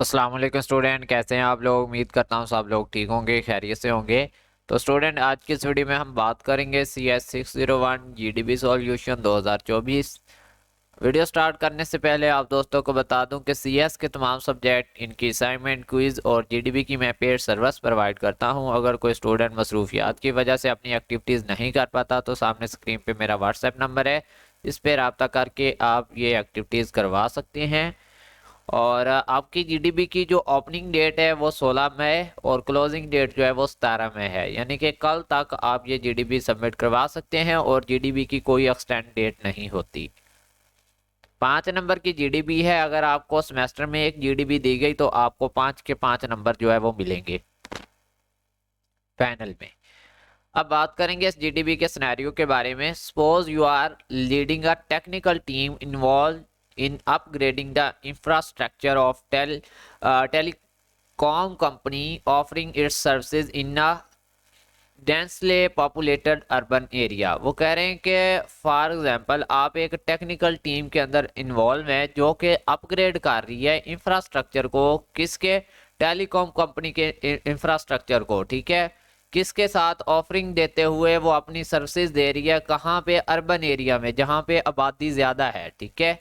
अस्सलाम वालेकुम स्टूडेंट, कैसे हैं आप लोग। उम्मीद करता हूँ सब लोग ठीक होंगे, खैरियत से होंगे। तो स्टूडेंट, आज की इस वीडियो में हम बात करेंगे CS601 GDB solution 2024। Video start करने से पहले आप दोस्तों को बता दूं कि CS के तमाम सब्जेक्ट, इनकी असाइनमेंट, क्विज और जीडीबी की मैं पेड सर्विस प्रोवाइड करता हूं। अगर कोई स्टूडेंट मसरूफियात की वजह से अपनी एक्टिविटीज़ नहीं कर पाता तो सामने स्क्रीन पे मेरा व्हाट्सएप नंबर है, इस पर रब्ता करके आप ये एक्टिविटीज़ करवा सकते हैं। और आपकी जीडीबी की जो ओपनिंग डेट है वो 16 मई और क्लोजिंग डेट जो है वो 17 मई है, यानी कि कल तक आप ये जीडीबी सबमिट करवा सकते हैं और जीडीबी की कोई एक्सटेंड डेट नहीं होती। 5 नंबर की जीडीबी है। अगर आपको सेमेस्टर में एक जीडीबी दी गई तो आपको 5 के 5 नंबर जो है वो मिलेंगे फाइनल में। अब बात करेंगे इस जीडीबी के सिनेरियो के बारे में। Suppose you are leading a technical team involve in upgrading the infrastructure of telecom company offering its services in a densely populated urban area। वो कह रहे हैं कि फॉर एग्जांपल आप एक टेक्निकल टीम के अंदर इन्वॉल्व हैं जो कि अपग्रेड कर रही है इंफ्रास्ट्रक्चर को, किसके, टेलीकॉम कंपनी के इंफ्रास्ट्रक्चर को, ठीक है। किसके साथ, ऑफरिंग देते हुए वो अपनी सर्विसेज दे रही है, कहाँ पे, अर्बन एरिया में जहाँ पे आबादी ज़्यादा है, ठीक है।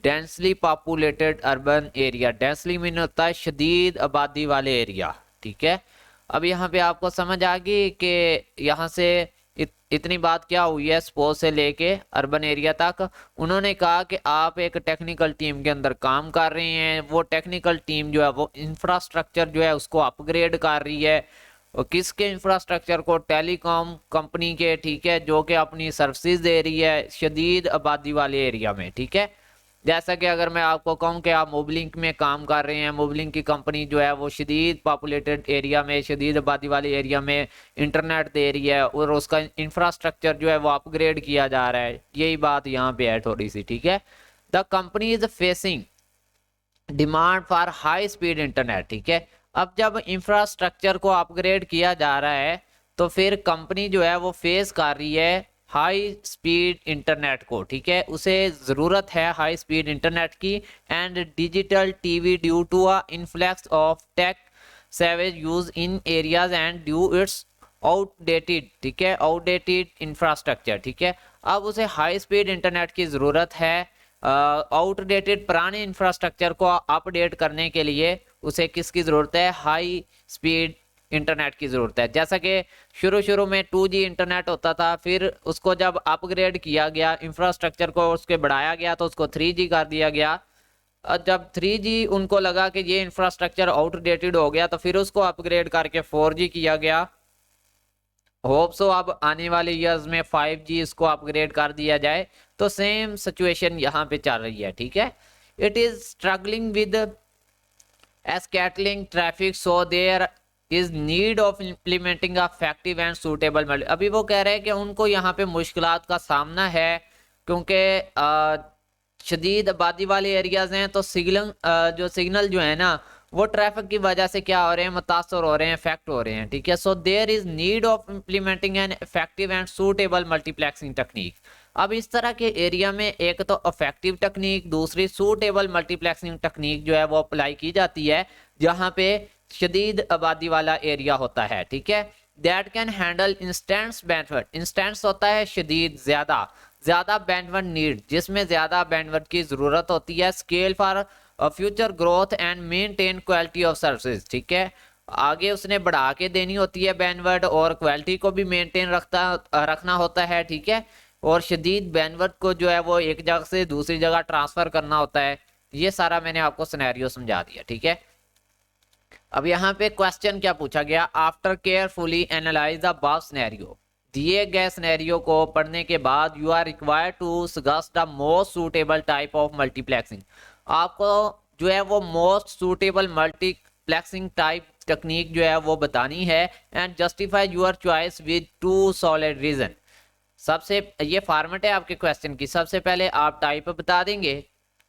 Densely populated urban area, densely mean होता है शदीद आबादी वाले एरिया, ठीक है। अब यहाँ पे आपको समझ आ गई कि यहाँ से इतनी बात क्या हुई है, स्पोज से लेके अर्बन एरिया तक। उन्होंने कहा कि आप एक टेक्निकल टीम के अंदर काम कर रहे हैं, वो टेक्निकल टीम जो है वो इंफ्रास्ट्रक्चर जो है उसको अपग्रेड कर रही है। और किसके इंफ्रास्ट्रक्चर को, टेलीकॉम कंपनी के, ठीक है, जो कि अपनी सर्विसेज दे रही है शदीद आबादी वाले एरिया में, ठीक है। जैसा कि अगर मैं आपको कहूं कि आप मोबलिंक में काम कर रहे हैं, मोबलिंक की कंपनी जो है वो शदीद पॉपुलेटेड एरिया में, शदीद आबादी वाले एरिया में इंटरनेट दे रही है और उसका इंफ्रास्ट्रक्चर जो है वो अपग्रेड किया जा रहा है। यही बात यहाँ पे है थोड़ी सी, ठीक है। The company is facing demand for high speed internet, ठीक है। अब जब इंफ्रास्ट्रक्चर को अपग्रेड किया जा रहा है तो फिर कंपनी जो है वो फेस कर रही है हाई स्पीड इंटरनेट को, ठीक है। उसे ज़रूरत है हाई स्पीड इंटरनेट की and digital TV due to a influx of tech savvies use in areas and due it's outdated, ठीक है, आउटडेटेड इंफ्रास्ट्रक्चर, ठीक है। अब उसे हाई स्पीड इंटरनेट की ज़रूरत है, आउटडेटेड पुराने इंफ्रास्ट्रक्चर को अपडेट करने के लिए उसे किसकी ज़रूरत है, हाई स्पीड इंटरनेट की ज़रूरत है। जैसा कि शुरू में 2G इंटरनेट होता था, फिर उसको जब अपग्रेड किया गया, इंफ्रास्ट्रक्चर को उसके बढ़ाया गया तो उसको 3G कर दिया गया। और जब 3G उनको लगा कि ये इंफ्रास्ट्रक्चर आउटडेटेड हो गया तो फिर उसको अपग्रेड करके 4G किया गया। होप सो अब आने वाले ईयर्स में 5G इसको अपग्रेड कर दिया जाए। तो सेम सिचुएशन यहाँ पे चल रही है, ठीक है। It is struggling with scuttling traffic so there is need of implementing effective and suitable. अभी वो कह रहे हैं कि उनको यहाँ पे मुश्किलात का सामना है क्योंकि शदीद आबादी वाले एरियाज हैं तो सिग्नल जो है ना वो ट्रैफिक की वजह से क्या हो रहे हैं, मुतासर हो रहे हैं, इफेक्ट हो रहे हैं, ठीक है। So there is need of implementing an effective and suitable multiplexing technique. अब इस तरह के एरिया में एक तो इफेक्टिव टेक्निक, दूसरी सूटेबल मल्टीप्लेक्सिंग टेक्निक जो है वो अप्लाई की जाती है जहाँ पे शदीद आबादी वाला एरिया होता है, ठीक है। That can handle instance bandwidth, instance होता है शदीद, ज्यादा बैंडविड्थ नीड, जिसमें ज्यादा बैंडविड्थ की जरूरत होती है, scale for future growth and maintain quality of services, ठीक है। आगे उसने बढ़ा के देनी होती है बैंडविड्थ और क्वालिटी को भी मेंटेन रखना होता है, ठीक है। और शदीद बैंडविड्थ को जो है वो एक जगह से दूसरी जगह ट्रांसफर करना होता है। ये सारा मैंने आपको सिनेरियो समझा दिया, ठीक है। अब यहाँ पे क्वेश्चन क्या पूछा गया, after carefully analyse the above scenario, दिए गए सिनेरियो को पढ़ने के बाद you are required to suggest the most suitable type of multiplexing. आपको जो है वो most suitable multiplexing type technique जो है वो बतानी है and justify your choice with 2 solid reason. सबसे ये फॉर्मेट है आपके क्वेश्चन की, सबसे पहले आप टाइप बता देंगे,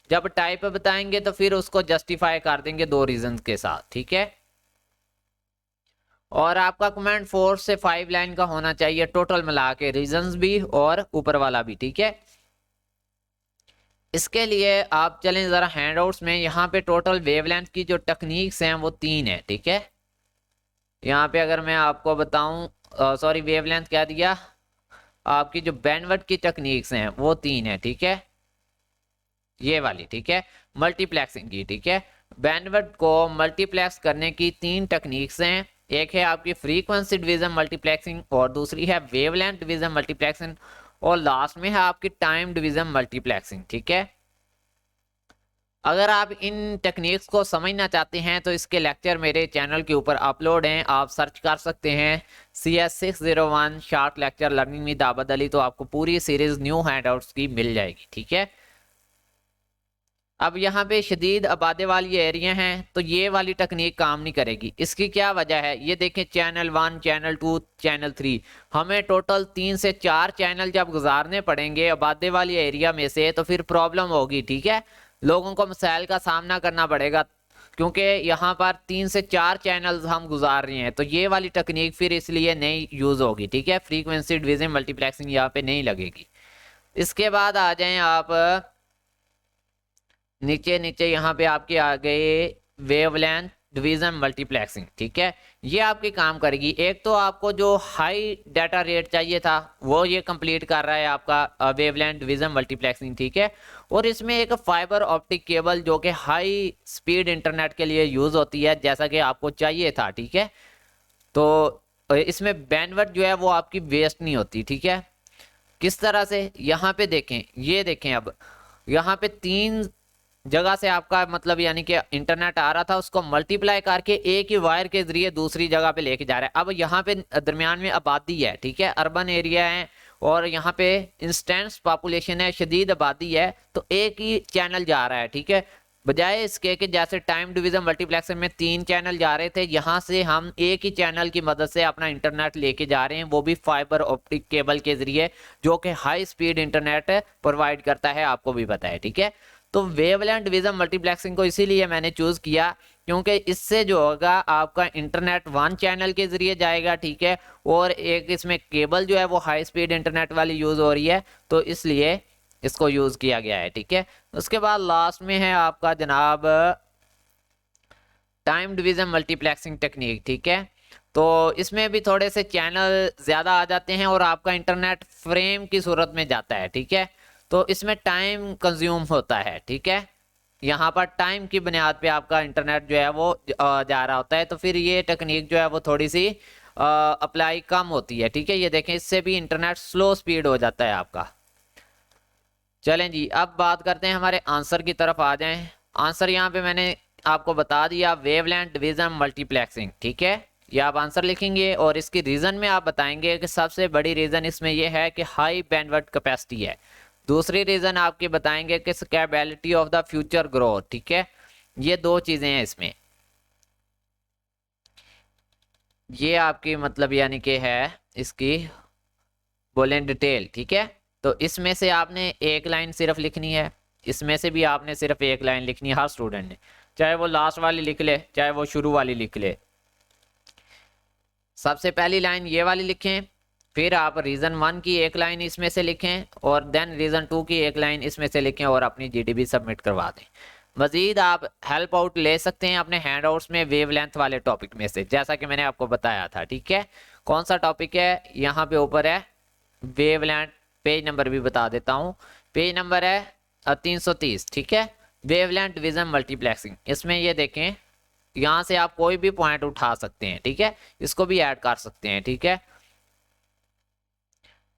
जब टाइप बताएंगे तो फिर उसको जस्टिफाई कर देंगे 2 रीजन के साथ, ठीक है। और आपका कमेंट 4 से 5 लाइन का होना चाहिए टोटल मिला के, रीजंस भी और ऊपर वाला भी, ठीक है। इसके लिए आप चलें ज़रा हैंडआउट्स में, यहाँ पे टोटल वेवलेंथ की जो टेक्निक्स हैं वो 3 है, ठीक है। यहाँ पे अगर मैं आपको बताऊं, सॉरी वेवलेंथ क्या दिया, आपकी जो बैंडविड्थ की टेक्निक्स हैं वो 3 है, ठीक है, ये वाली, ठीक है, मल्टीप्लेक्सिंग की, ठीक है। बैंडविड्थ को मल्टीप्लेक्स करने की 3 टेक्निक्स हैं, एक है आपकी फ्रीक्वेंसी डिवीजन मल्टीप्लेक्सिंग, और दूसरी है वेवलेंथ डिवीजन मल्टीप्लेक्सिंग, और लास्ट में है आपकी टाइम डिवीजन मल्टीप्लेक्सिंग, ठीक है। अगर आप इन टेक्निक्स को समझना चाहते हैं तो इसके लेक्चर मेरे चैनल के ऊपर अपलोड हैं, आप सर्च कर सकते हैं CS601 short lecture learning with Abad Ali, तो आपको पूरी सीरीज न्यू हैंडआउट्स की मिल जाएगी, ठीक है। अब यहाँ पे शदीद आबादी वाली एरिया हैं तो ये वाली टेक्निक काम नहीं करेगी। इसकी क्या वजह है, ये देखें चैनल 1, चैनल 2, चैनल 3, हमें टोटल 3 से 4 चैनल जब गुजारने पड़ेंगे आबादी वाली एरिया में से तो फिर प्रॉब्लम होगी, ठीक है, लोगों को मसाइल का सामना करना पड़ेगा, क्योंकि यहाँ पर 3 से 4 चैनल्स हम गुजार रहे हैं, तो ये वाली टेक्निक फिर इसलिए नहीं यूज होगी, ठीक है, फ्रीक्वेंसी डिवीजन मल्टीप्लेक्सिंग यहाँ पे नहीं लगेगी। इसके बाद आ जाएं आप नीचे नीचे, यहाँ पे आपके आ गए वेवलेंथ डिवीजन मल्टीप्लेक्सिंग, ठीक है, ये आपकी काम करेगी। एक तो आपको जो हाई डाटा रेट चाहिए था वो ये कंप्लीट कर रहा है आपका वेवलेंथ डिवीजन मल्टीप्लेक्सिंग, ठीक है, और इसमें एक फाइबर ऑप्टिक केबल जो कि हाई स्पीड इंटरनेट के लिए यूज होती है जैसा कि आपको चाहिए था, ठीक है, तो इसमें बैंडविड्थ जो है वो आपकी वेस्ट नहीं होती, ठीक है। किस तरह से, यहाँ पे देखें, ये देखें, अब यहाँ पे 3 जगह से आपका मतलब यानी कि इंटरनेट आ रहा था, उसको मल्टीप्लाई करके एक ही वायर के जरिए दूसरी जगह पे लेके जा रहा है। अब यहाँ पे दरमियान में आबादी है, ठीक है, अर्बन एरिया है और यहाँ पे इंस्टेंस पॉपुलेशन है, शदीद आबादी है, तो एक ही चैनल जा रहा है, ठीक है, बजाय इसके कि जैसे टाइम डिवीजन मल्टीप्लेक्सन में 3 चैनल जा रहे थे, यहाँ से हम एक ही चैनल की मदद से अपना इंटरनेट लेके जा रहे हैं, वो भी फाइबर ऑप्टिक केबल के जरिए, जो कि हाई स्पीड इंटरनेट प्रोवाइड करता है, आपको भी पता है, ठीक है। तो वेवलेंथ डिवीजन मल्टीप्लेक्सिंग को इसीलिए मैंने चूज किया क्योंकि इससे जो होगा आपका इंटरनेट 1 चैनल के जरिए जाएगा, ठीक है, और एक इसमें केबल जो है वो हाई स्पीड इंटरनेट वाली यूज हो रही है, तो इसलिए इसको यूज किया गया है, ठीक है। उसके बाद लास्ट में है आपका जनाब टाइम डिवीजन मल्टीप्लेक्सिंग टेक्निक, ठीक है, तो इसमें भी थोड़े से चैनल ज्यादा आ जाते हैं और आपका इंटरनेट फ्रेम की सूरत में जाता है, ठीक है, तो इसमें टाइम कंज्यूम होता है, ठीक है, यहाँ पर टाइम की बुनियाद पे आपका इंटरनेट जो है वो जा रहा होता है, तो फिर ये टेक्निक जो है वो थोड़ी सी अप्लाई कम होती है, ठीक है। ये देखें, इससे भी इंटरनेट स्लो स्पीड हो जाता है आपका। चलें जी, अब बात करते हैं हमारे आंसर की तरफ आ जाएं। आंसर यहाँ पे मैंने आपको बता दिया, वेवलेंथ डिवीजन मल्टीप्लेक्सिंग, ठीक है, ये आप आंसर लिखेंगे और इसकी रीजन में आप बताएंगे कि सबसे बड़ी रीजन इसमें यह है कि हाई बैंडविड्थ कैपेसिटी है। दूसरी रीजन आपके बताएंगे कि scalability of the future growth, ठीक है, ये 2 चीजें हैं इसमें, ये आपकी मतलब यानी कि है इसकी बोलें डिटेल, ठीक है। तो इसमें से आपने एक लाइन सिर्फ लिखनी है, इसमें से भी आपने सिर्फ एक लाइन लिखनी है हर स्टूडेंट ने, चाहे वो लास्ट वाली लिख ले चाहे वो शुरू वाली लिख ले। सबसे पहली लाइन ये वाली लिखें, फिर आप रीजन 1 की एक लाइन इसमें से लिखें और देन रीजन 2 की एक लाइन इसमें से लिखें और अपनी जीडीबी सबमिट करवा दें। मजीद आप हेल्प आउट ले सकते हैं अपने हैंड आउट्स में वेवलेंथ वाले टॉपिक में से, जैसा कि मैंने आपको बताया था, ठीक है। कौन सा टॉपिक है, यहाँ पे ऊपर है वेवलेंथ, पेज नंबर भी बता देता हूँ, पेज नंबर है 330, ठीक है, वेवलेंथ डिवीजन मल्टीप्लेक्सिंग। इसमें ये देखें, यहाँ से आप कोई भी पॉइंट उठा सकते हैं, ठीक है, इसको भी ऐड कर सकते हैं, ठीक है।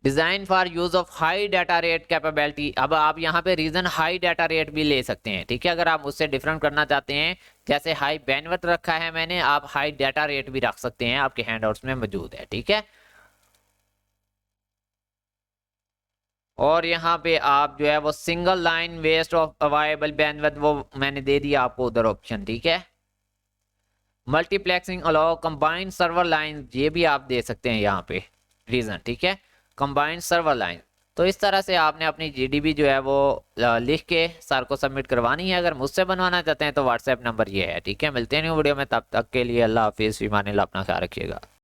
Design for use of high data rate capability, अब आप यहाँ पे रीजन हाई डाटा रेट भी ले सकते हैं, ठीक है, अगर आप उससे डिफरेंट करना चाहते हैं, जैसे हाई बैंडविड्थ रखा है मैंने, आप हाई डाटा रेट भी रख सकते हैं, आपके हैंडआउट्स में मौजूद है, ठीक है। और यहाँ पे आप जो है वो single line waste of available bandwidth वो मैंने दे दिया आपको उधर ऑप्शन, ठीक है। Multiplexing allow combined server line, ये भी आप दे सकते हैं यहाँ पे रीजन, ठीक है, कंबाइंड सर्वर लाइन। तो इस तरह से आपने अपनी जीडीबी जो है वो लिख के सर को सबमिट करवानी है। अगर मुझसे बनवाना चाहते हैं तो व्हाट्सएप नंबर ये है, ठीक है। मिलते हैं न्यू वीडियो में, तब तक के लिए अल्लाह हाफिज़, ईमान अल्लाह, अपना ख्याल रखिएगा।